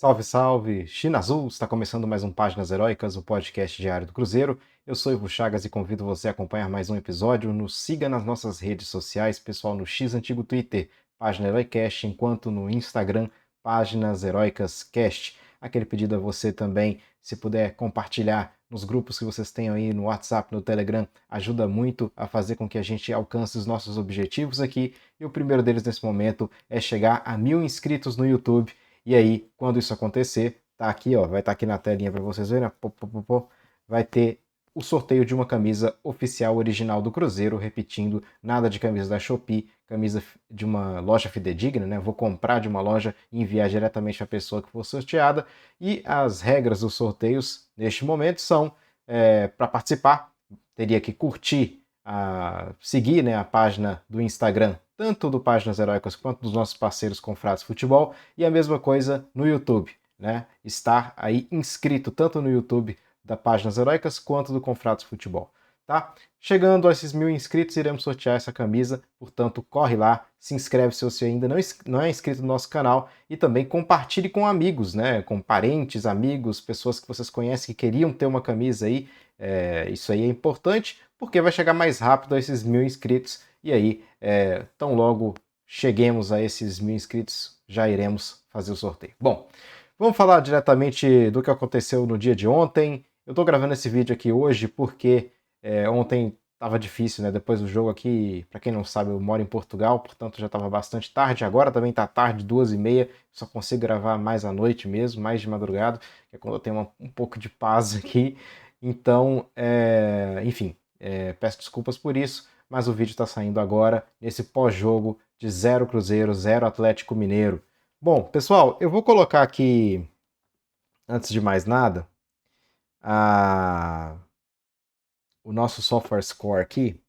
Salve, salve! China Azul, está começando mais um Páginas Heróicas, o podcast diário do Cruzeiro. Eu sou Ivo Chagas e convido você a acompanhar mais um episódio. Nos siga nas nossas redes sociais, pessoal, no X antigo Twitter, Página Heroicast, enquanto no Instagram, Páginas Heroicas Cast. Aquele pedido a você também, se puder compartilhar nos grupos que vocês tenham aí no WhatsApp, no Telegram, ajuda muito a fazer com que a gente alcance os nossos objetivos aqui. E o primeiro deles nesse momento é chegar a 1000 inscritos no YouTube. E aí, quando isso acontecer, tá aqui, ó, vai estar aqui na telinha para vocês verem, vai ter o sorteio de uma camisa oficial original do Cruzeiro, repetindo, nada de camisa da Shopee, camisa de uma loja fidedigna, né? Vou comprar de uma loja e enviar diretamente à pessoa que for sorteada. E as regras dos sorteios neste momento são, para participar, teria que curtir, seguir, né, a página do Instagram, tanto do Páginas Heróicas quanto dos nossos parceiros Confrades Futebol, e a mesma coisa no YouTube, né? Estar aí inscrito tanto no YouTube da Páginas Heróicas quanto do Confrades Futebol, tá? Chegando a esses 1000 inscritos, iremos sortear essa camisa, portanto, corre lá, se inscreve se você ainda não é inscrito no nosso canal e também compartilhe com amigos, né? Com parentes, amigos, pessoas que vocês conhecem que queriam ter uma camisa aí. Isso aí é importante porque vai chegar mais rápido a esses 1000 inscritos e aí, tão logo cheguemos a esses 1000 inscritos, já iremos fazer o sorteio. Bom, vamos falar diretamente do que aconteceu no dia de ontem. Eu estou gravando esse vídeo aqui hoje porque ontem estava difícil, né? Depois do jogo aqui, para quem não sabe, eu moro em Portugal, portanto já estava bastante tarde. Agora também está tarde, 2h30. Só consigo gravar mais à noite mesmo, mais de madrugada, que é quando eu tenho um pouco de paz aqui. Então, enfim, peço desculpas por isso, mas o vídeo está saindo agora, nesse pós-jogo de 0 Cruzeiro, 0 Atlético Mineiro. Bom, pessoal, eu vou colocar aqui, antes de mais nada, o nosso software score aqui,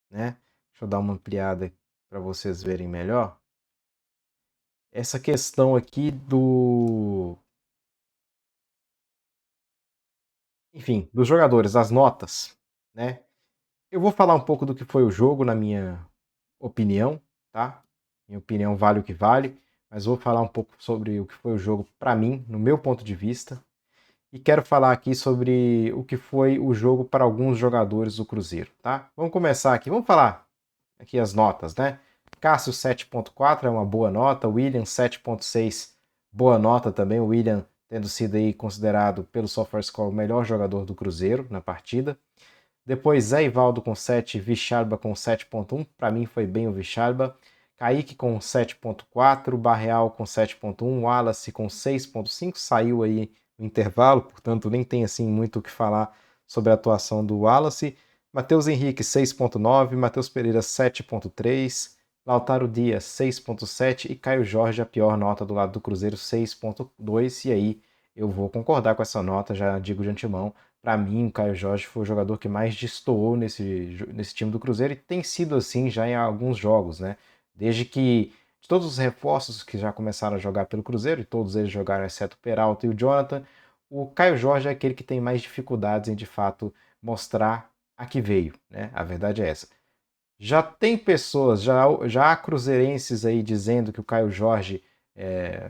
né? Deixa eu dar uma ampliada para vocês verem melhor. Essa questão aqui enfim, dos jogadores, as notas, né? Eu vou falar um pouco do que foi o jogo, na minha opinião, tá? Minha opinião vale o que vale, mas vou falar um pouco sobre o que foi o jogo para mim, no meu ponto de vista, e quero falar aqui sobre o que foi o jogo para alguns jogadores do Cruzeiro, tá? Vamos começar aqui, vamos falar aqui as notas, né? Cássio 7.4 é uma boa nota, William 7.6, boa nota também, o William tendo sido aí considerado pelo SofaScore o melhor jogador do Cruzeiro na partida. Depois Zé Ivaldo com 7, Vicharba com 7.1, para mim foi bem o Vicharba. Kaique com 7.4, Barreal com 7.1, Wallace com 6.5, saiu aí no intervalo, portanto nem tem assim muito o que falar sobre a atuação do Wallace. Matheus Henrique 6.9, Matheus Pereira 7.3, Lautaro Dias 6.7 e Caio Jorge a pior nota do lado do Cruzeiro 6.2, e aí eu vou concordar com essa nota, já digo de antemão. Para mim, o Caio Jorge foi o jogador que mais destoou nesse time do Cruzeiro e tem sido assim já em alguns jogos, né? Desde que de todos os reforços que já começaram a jogar pelo Cruzeiro, e todos eles jogaram exceto o Peralta e o Jonathan, o Caio Jorge é aquele que tem mais dificuldades em de fato mostrar a que veio, né? A verdade é essa. Já tem pessoas, já há cruzeirenses aí dizendo que o Caio Jorge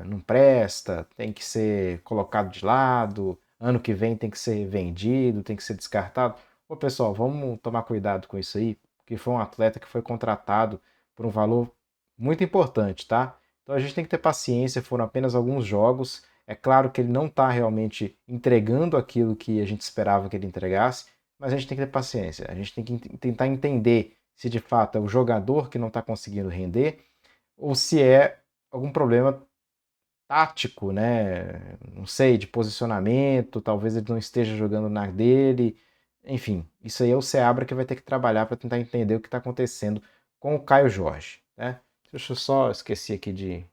não presta, tem que ser colocado de lado, ano que vem tem que ser vendido, tem que ser descartado. Ô pessoal, vamos tomar cuidado com isso aí, porque foi um atleta que foi contratado por um valor muito importante, tá? Então a gente tem que ter paciência, foram apenas alguns jogos. É claro que ele não está realmente entregando aquilo que a gente esperava que ele entregasse, mas a gente tem que ter paciência, a gente tem que tentar entender se de fato é o jogador que não está conseguindo render ou se é algum problema tático, né? Não sei, de posicionamento, talvez ele não esteja jogando na dele. Enfim, isso aí é o Seabra que vai ter que trabalhar para tentar entender o que está acontecendo com o Caio Jorge, né? Deixa eu só esqueci aqui de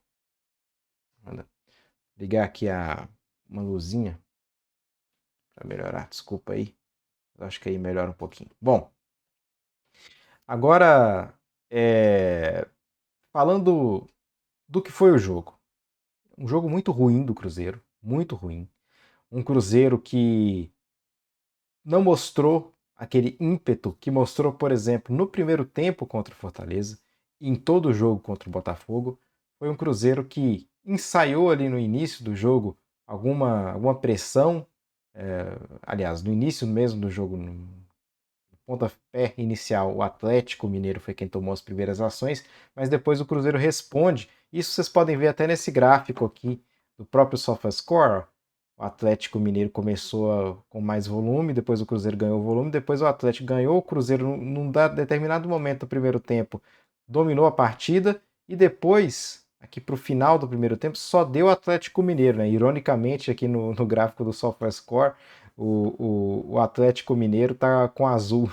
ligar aqui uma luzinha para melhorar. Desculpa aí. Eu acho que aí melhora um pouquinho. Bom, agora falando do que foi o jogo. Um jogo muito ruim do Cruzeiro, muito ruim. Um Cruzeiro que não mostrou aquele ímpeto que mostrou, por exemplo, no primeiro tempo contra o Fortaleza, em todo o jogo contra o Botafogo. Foi um Cruzeiro que ensaiou ali no início do jogo alguma pressão, aliás, no início mesmo do jogo, no pontapé inicial, o Atlético Mineiro foi quem tomou as primeiras ações, mas depois o Cruzeiro responde. Isso vocês podem ver até nesse gráfico aqui do próprio SofaScore. O Atlético Mineiro começou com mais volume, depois o Cruzeiro ganhou o volume, depois o Atlético ganhou, o Cruzeiro, num determinado momento do primeiro tempo, dominou a partida, e depois, aqui para o final do primeiro tempo, só deu o Atlético Mineiro, né? Ironicamente, aqui no gráfico do SofaScore, o Atlético Mineiro tá com azul.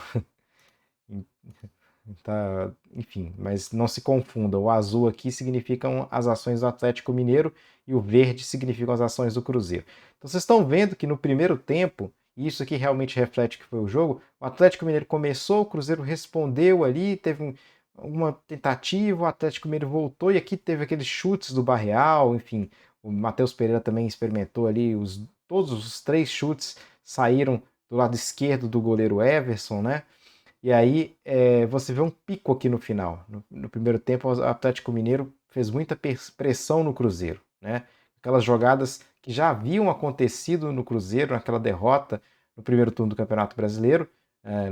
Tá, enfim, mas não se confunda. O azul aqui significam as ações do Atlético Mineiro e o verde significam as ações do Cruzeiro. Então vocês estão vendo que no primeiro tempo, e isso aqui realmente reflete o que foi o jogo, o Atlético Mineiro começou, o Cruzeiro respondeu ali, teve uma tentativa, o Atlético Mineiro voltou e aqui teve aqueles chutes do Barreal, enfim, o Matheus Pereira também experimentou ali, todos os 3 chutes saíram do lado esquerdo do goleiro Everson, né? E aí você vê um pico aqui no final. No primeiro tempo, o Atlético Mineiro fez muita pressão no Cruzeiro, né? Aquelas jogadas que já haviam acontecido no Cruzeiro, naquela derrota no primeiro turno do Campeonato Brasileiro.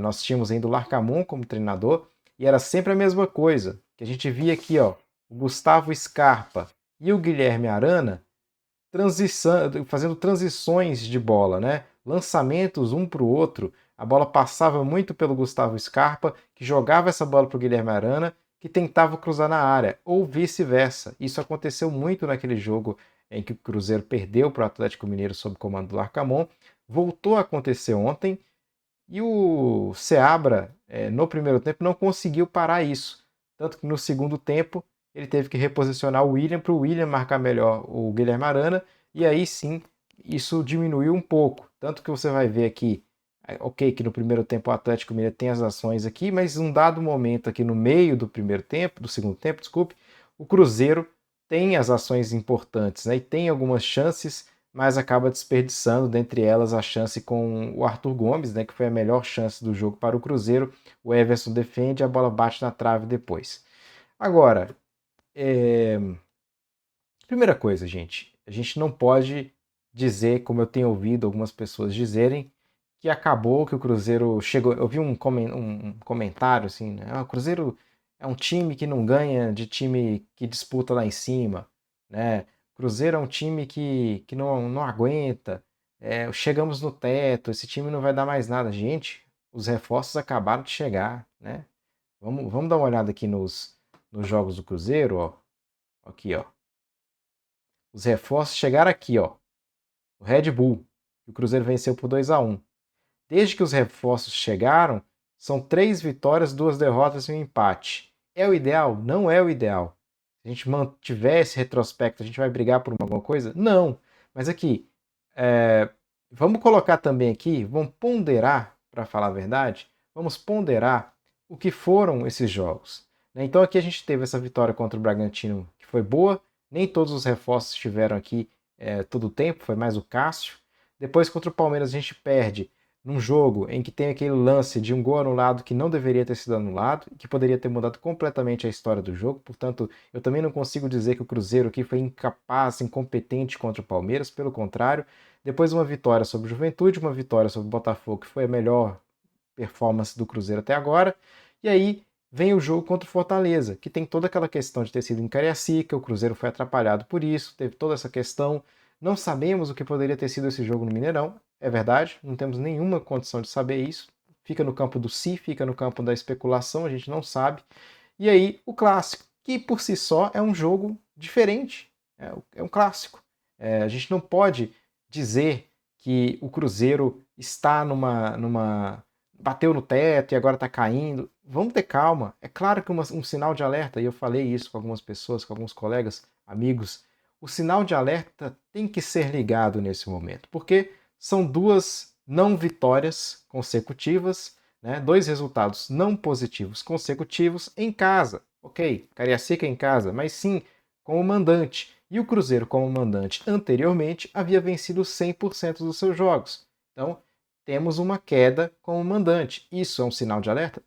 Nós tínhamos ainda o Larcamon como treinador, e era sempre a mesma coisa, que a gente via aqui, ó, o Gustavo Scarpa e o Guilherme Arana fazendo transições de bola, né? Lançamentos um para o outro. A bola passava muito pelo Gustavo Scarpa, que jogava essa bola para o Guilherme Arana, que tentava cruzar na área, ou vice-versa. Isso aconteceu muito naquele jogo em que o Cruzeiro perdeu para o Atlético Mineiro sob o comando do Larcamon. Voltou a acontecer ontem, e o Seabra, no primeiro tempo, não conseguiu parar isso. Tanto que no segundo tempo ele teve que reposicionar o William para o William marcar melhor o Guilherme Arana, e aí sim isso diminuiu um pouco. Tanto que você vai ver aqui, ok, que no primeiro tempo o Atlético Mineiro tem as ações aqui, mas num dado momento aqui no meio do primeiro tempo, do segundo tempo, desculpe, o Cruzeiro tem as ações importantes, né, e tem algumas chances, mas acaba desperdiçando, dentre elas, a chance com o Arthur Gomes, né, que foi a melhor chance do jogo para o Cruzeiro. O Everson defende, a bola bate na trave depois. Agora, primeira coisa, gente, a gente não pode dizer, como eu tenho ouvido algumas pessoas dizerem, que acabou, que o Cruzeiro chegou. Eu vi um comentário assim, né? O Cruzeiro é um time que não ganha de time que disputa lá em cima, né? O Cruzeiro é um time que não aguenta. Chegamos no teto, esse time não vai dar mais nada. Gente, os reforços acabaram de chegar, né? Vamos dar uma olhada aqui nos jogos do Cruzeiro, ó. Aqui, ó. Os reforços chegaram aqui, ó. O Red Bull. O Cruzeiro venceu por 2-1. Desde que os reforços chegaram, são 3 vitórias, 2 derrotas e um empate. É o ideal? Não é o ideal. Se a gente mantiver esse retrospecto, a gente vai brigar por alguma coisa? Não. Mas aqui, vamos colocar também aqui, vamos ponderar, para falar a verdade, vamos ponderar o que foram esses jogos. Então aqui a gente teve essa vitória contra o Bragantino, que foi boa, nem todos os reforços estiveram aqui todo o tempo, foi mais o Cássio. Depois contra o Palmeiras a gente perde num jogo em que tem aquele lance de um gol anulado que não deveria ter sido anulado, que poderia ter mudado completamente a história do jogo. Portanto, eu também não consigo dizer que o Cruzeiro aqui foi incapaz, incompetente contra o Palmeiras, pelo contrário. Depois uma vitória sobre o Juventude, uma vitória sobre o Botafogo, que foi a melhor performance do Cruzeiro até agora. E aí vem o jogo contra o Fortaleza, que tem toda aquela questão de ter sido em Cariacica, o Cruzeiro foi atrapalhado por isso, teve toda essa questão. Não sabemos o que poderia ter sido esse jogo no Mineirão, é verdade, não temos nenhuma condição de saber isso. Fica no campo do si, fica no campo da especulação, a gente não sabe. E aí o clássico, que por si só é um jogo diferente, é um clássico. A gente não pode dizer que o Cruzeiro está bateu no teto e agora está caindo. Vamos ter calma. É claro que um sinal de alerta, e eu falei isso com algumas pessoas, com alguns colegas, amigos, o sinal de alerta tem que ser ligado nesse momento, porque são 2 não vitórias consecutivas, né? 2 resultados não positivos consecutivos em casa. Ok, Cariacica em casa, mas sim como mandante. E o Cruzeiro, como mandante anteriormente, havia vencido 100% dos seus jogos. Então, temos uma queda como mandante. Isso é um sinal de alerta?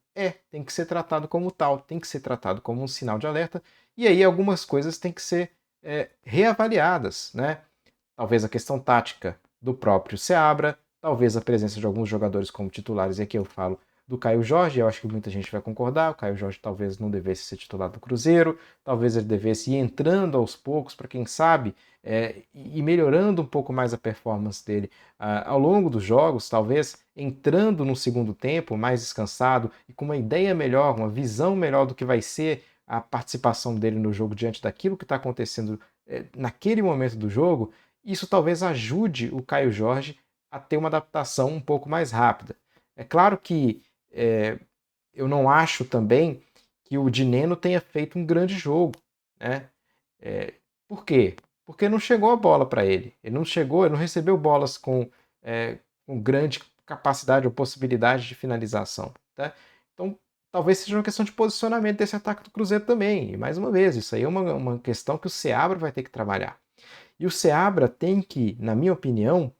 Tem que ser tratado como tal, tem que ser tratado como um sinal de alerta. E aí algumas coisas têm que ser reavaliadas, né? Talvez a questão tática do próprio Seabra, talvez a presença de alguns jogadores como titulares, e aqui eu falo do Caio Jorge, eu acho que muita gente vai concordar, o Caio Jorge talvez não devesse ser titular do Cruzeiro, talvez ele devesse ir entrando aos poucos, para quem sabe, e melhorando um pouco mais a performance dele ao longo dos jogos, talvez entrando no segundo tempo mais descansado e com uma ideia melhor, uma visão melhor do que vai ser a participação dele no jogo diante daquilo que está acontecendo naquele momento do jogo, isso talvez ajude o Caio Jorge a ter uma adaptação um pouco mais rápida. É claro que eu não acho também que o Dineno tenha feito um grande jogo, né? Por quê? Porque não chegou a bola para ele. Ele não recebeu bolas com grande capacidade ou possibilidade de finalização. Tá? Então, talvez seja uma questão de posicionamento desse ataque do Cruzeiro também. E mais uma vez, isso aí é uma questão que o Seabra vai ter que trabalhar. E o Seabra tem que, na minha opinião,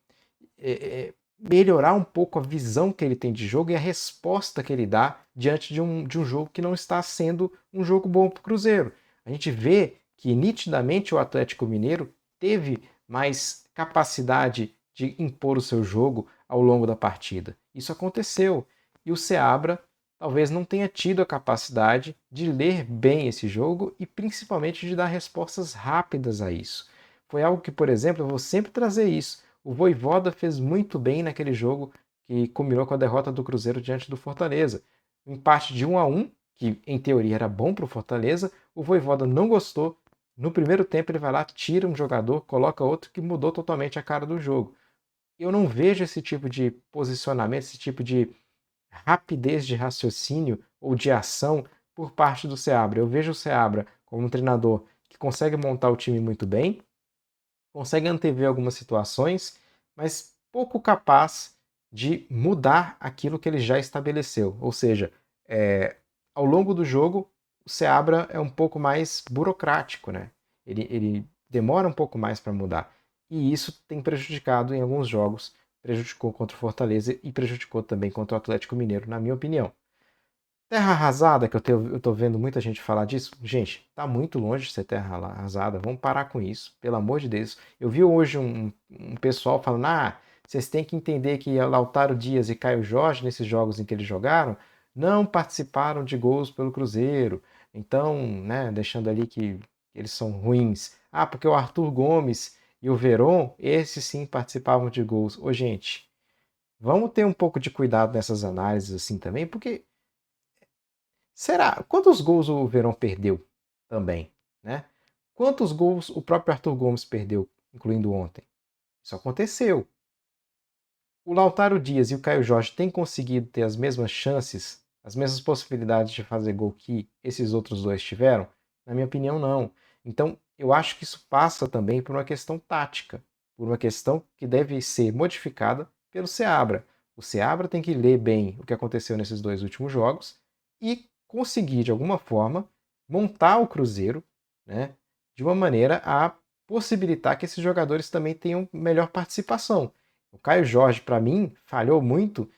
melhorar um pouco a visão que ele tem de jogo e a resposta que ele dá diante de um jogo que não está sendo um jogo bom para o Cruzeiro. A gente vê que nitidamente o Atlético Mineiro teve mais capacidade de impor o seu jogo ao longo da partida. Isso aconteceu. E o Seabra talvez não tenha tido a capacidade de ler bem esse jogo e principalmente de dar respostas rápidas a isso. Foi algo que, por exemplo, eu vou sempre trazer isso. O Vojvoda fez muito bem naquele jogo que culminou com a derrota do Cruzeiro diante do Fortaleza. Um empate de 1-1, que em teoria era bom para o Fortaleza, o Vojvoda não gostou. No primeiro tempo ele vai lá, tira um jogador, coloca outro que mudou totalmente a cara do jogo. Eu não vejo esse tipo de posicionamento, esse tipo de rapidez de raciocínio ou de ação por parte do Seabra. Eu vejo o Seabra como um treinador que consegue montar o time muito bem, consegue antever algumas situações, mas pouco capaz de mudar aquilo que ele já estabeleceu. Ou seja, ao longo do jogo, o Seabra é um pouco mais burocrático, né? Ele demora um pouco mais para mudar. E isso tem prejudicado em alguns jogos, prejudicou contra o Fortaleza e prejudicou também contra o Atlético Mineiro, na minha opinião. Terra arrasada, que eu tô vendo muita gente falar disso. Gente, tá muito longe de ser terra arrasada. Vamos parar com isso, pelo amor de Deus. Eu vi hoje um pessoal falando: vocês têm que entender que Lautaro Dias e Caio Jorge, nesses jogos em que eles jogaram, não participaram de gols pelo Cruzeiro. Então, né, deixando ali que eles são ruins. Porque o Arthur Gomes e o Veron, esses sim participavam de gols. Ô, gente, vamos ter um pouco de cuidado nessas análises assim também, porque será? Quantos gols o Verón perdeu também, né? Quantos gols o próprio Arthur Gomes perdeu, incluindo ontem? Isso aconteceu. O Lautaro Dias e o Caio Jorge têm conseguido ter as mesmas chances, as mesmas possibilidades de fazer gol que esses outros dois tiveram? Na minha opinião, não. Então, eu acho que isso passa também por uma questão tática, por uma questão que deve ser modificada pelo Seabra. O Seabra tem que ler bem o que aconteceu nesses dois últimos jogos e conseguir, de alguma forma, montar o Cruzeiro, né, de uma maneira a possibilitar que esses jogadores também tenham melhor participação. O Caio Jorge, para mim, falhou muito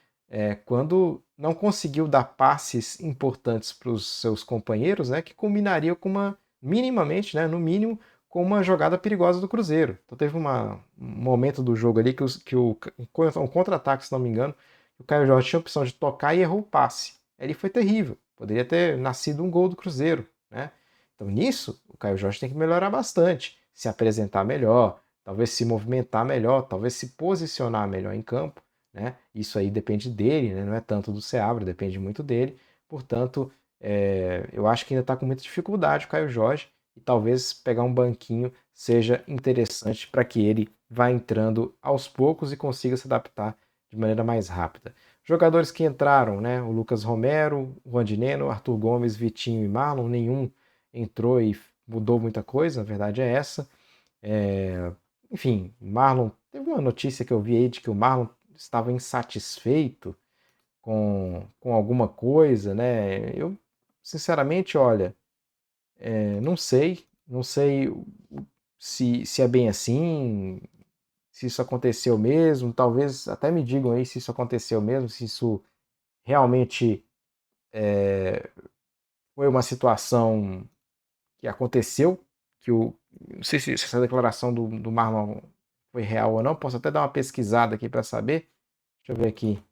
quando não conseguiu dar passes importantes para os seus companheiros, né, que combinariam com minimamente, né, no mínimo, com uma jogada perigosa do Cruzeiro. Então teve um momento do jogo ali um contra-ataque, se não me engano, o Caio Jorge tinha a opção de tocar e errou o passe. Ele foi terrível. Poderia ter nascido um gol do Cruzeiro, né? Então nisso, o Caio Jorge tem que melhorar bastante, se apresentar melhor, talvez se movimentar melhor, talvez se posicionar melhor em campo, né? Isso aí depende dele, né? Não é tanto do Seabra, depende muito dele. Portanto, eu acho que ainda está com muita dificuldade o Caio Jorge e talvez pegar um banquinho seja interessante para que ele vá entrando aos poucos e consiga se adaptar de maneira mais rápida. Jogadores que entraram, né? O Lucas Romero, o Rondineno, Arthur Gomes, Vitinho e Marlon, nenhum entrou e mudou muita coisa, a verdade é essa. Enfim, Marlon, teve uma notícia que eu vi aí de que o Marlon estava insatisfeito com alguma coisa, né? Eu, sinceramente, olha, não sei se é bem assim, se isso aconteceu mesmo, talvez até me digam aí se isso aconteceu mesmo, se isso realmente foi uma situação que aconteceu, Não sei se essa declaração do Marlon foi real ou não. Posso até dar uma pesquisada aqui para saber. Deixa eu ver aqui.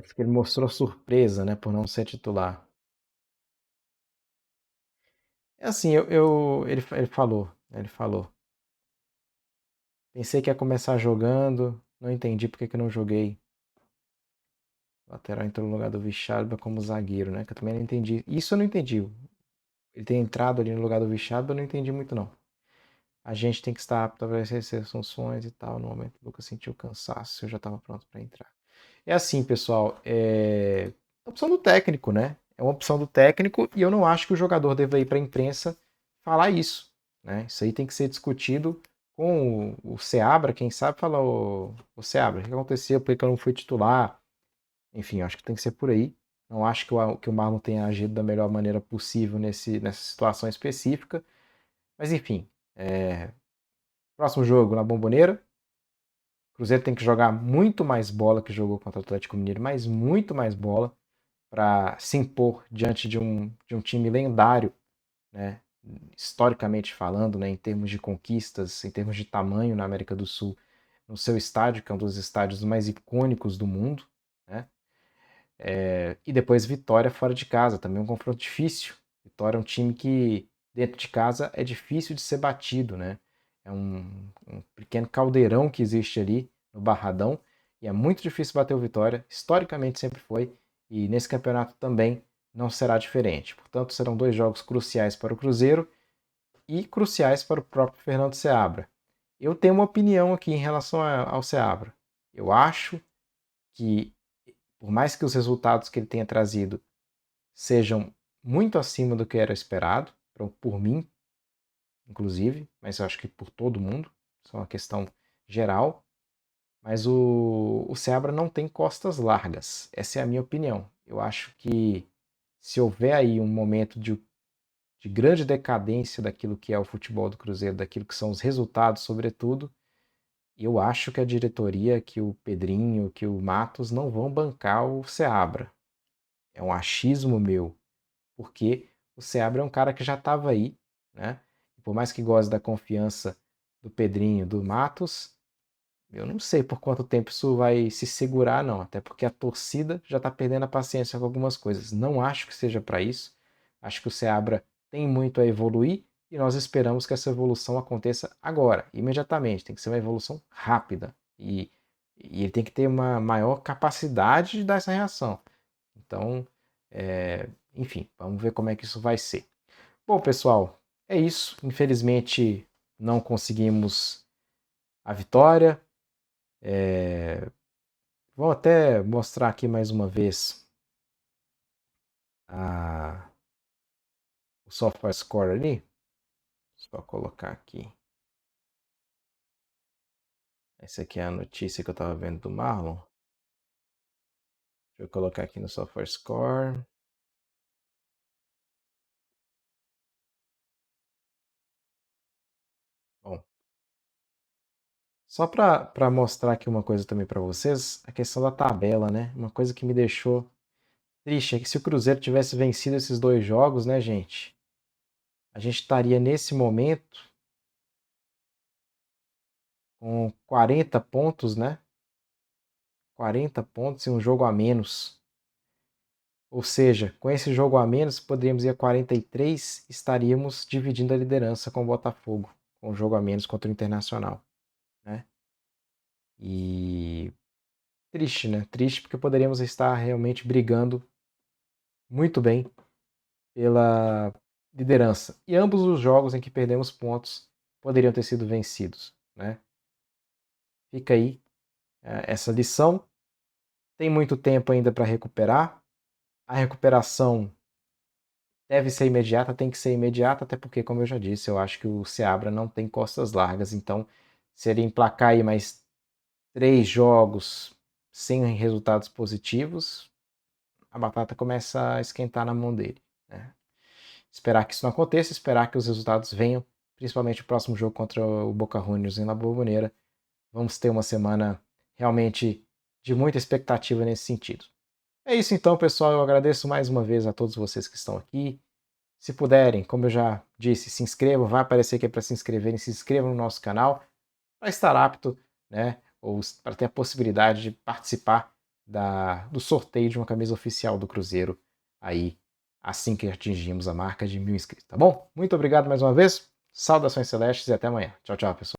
Diz que ele mostrou surpresa, né, por não ser titular. É assim, ele falou, né, ele falou. Pensei que ia começar jogando, não entendi porque que eu não joguei. O lateral entrou no lugar do Vichalba como zagueiro, né? Que eu também não entendi. Isso eu não entendi. Ele ter entrado ali no lugar do Vichalba, eu não entendi muito não. A gente tem que estar apto a exercer as funções e tal. No momento, o Lucas sentiu cansaço, eu já estava pronto para entrar. É assim, pessoal, é opção do técnico, né? É uma opção do técnico e eu não acho que o jogador deva ir para a imprensa falar isso, né? Isso aí tem que ser discutido com o Seabra, quem sabe falar o Seabra, o que aconteceu, por que eu não fui titular? Enfim, acho que tem que ser por aí. Não acho que o Marlon tenha agido da melhor maneira possível nessa situação específica. Mas enfim, próximo jogo na Bombonera. O Cruzeiro tem que jogar muito mais bola que jogou contra o Atlético Mineiro, mas muito mais bola para se impor diante de um time lendário, né? Historicamente falando, né? Em termos de conquistas, em termos de tamanho na América do Sul, no seu estádio, que é um dos estádios mais icônicos do mundo, né? E depois Vitória fora de casa, também um confronto difícil. Vitória é um time que dentro de casa é difícil de ser batido, né? É um pequeno caldeirão que existe ali no Barradão e é muito difícil bater o Vitória. Historicamente sempre foi e nesse campeonato também não será diferente. Portanto, serão dois jogos cruciais para o Cruzeiro e cruciais para o próprio Fernando Seabra. Eu tenho uma opinião aqui em relação ao Seabra. Eu acho que por mais que os resultados que ele tenha trazido sejam muito acima do que era esperado, por mim, inclusive, mas eu acho que por todo mundo, isso é uma questão geral. Mas o Seabra não tem costas largas, essa é a minha opinião. Eu acho que se houver aí um momento de grande decadência daquilo que é o futebol do Cruzeiro, daquilo que são os resultados, sobretudo, eu acho que a diretoria, que o Pedrinho, que o Matos não vão bancar o Seabra. É um achismo meu, porque o Seabra é um cara que já estava aí, né? E por mais que goste da confiança do Pedrinho, do Matos, eu não sei por quanto tempo isso vai se segurar, não. Até porque a torcida já está perdendo a paciência com algumas coisas. Não acho que seja para isso. Acho que o Seabra tem muito a evoluir e nós esperamos que essa evolução aconteça agora, imediatamente. Tem que ser uma evolução rápida e ele tem que ter uma maior capacidade de dar essa reação. Então, enfim, vamos ver como é que isso vai ser. Bom, pessoal, é isso. Infelizmente, não conseguimos a vitória. Vou até mostrar aqui mais uma vez o software score ali. Só colocar aqui. Essa aqui é a notícia que eu estava vendo do Marlon. Deixa eu colocar aqui no software score. Bom, só para mostrar aqui uma coisa também para vocês, a questão da tabela, né? Uma coisa que me deixou triste é que se o Cruzeiro tivesse vencido esses dois jogos, né, gente? A gente estaria nesse momento com 40 pontos, né? 40 pontos e um jogo a menos. Ou seja, com esse jogo a menos, poderíamos ir a 43, estaríamos dividindo a liderança com o Botafogo, com o jogo a menos contra o Internacional, né? E triste, né? Triste porque poderíamos estar realmente brigando muito bem pela liderança. E ambos os jogos em que perdemos pontos poderiam ter sido vencidos, né? Fica aí essa lição. Tem muito tempo ainda para recuperar. A recuperação deve ser imediata, tem que ser imediata, até porque, como eu já disse, eu acho que o Seabra não tem costas largas, então se ele emplacar aí mais 3 jogos sem resultados positivos, a batata começa a esquentar na mão dele, né? Esperar que isso não aconteça, esperar que os resultados venham, principalmente o próximo jogo contra o Boca Juniors em La Bombonera. Vamos ter uma semana realmente de muita expectativa nesse sentido. É isso então, pessoal. Eu agradeço mais uma vez a todos vocês que estão aqui. Se puderem, como eu já disse, se inscrevam, vai aparecer aqui para se inscreverem, se inscrevam no nosso canal para estar apto, né, ou para ter a possibilidade de participar do sorteio de uma camisa oficial do Cruzeiro aí, assim que atingimos a marca de 1.000 inscritos, tá bom? Muito obrigado mais uma vez, saudações celestes e até amanhã. Tchau, tchau, pessoal.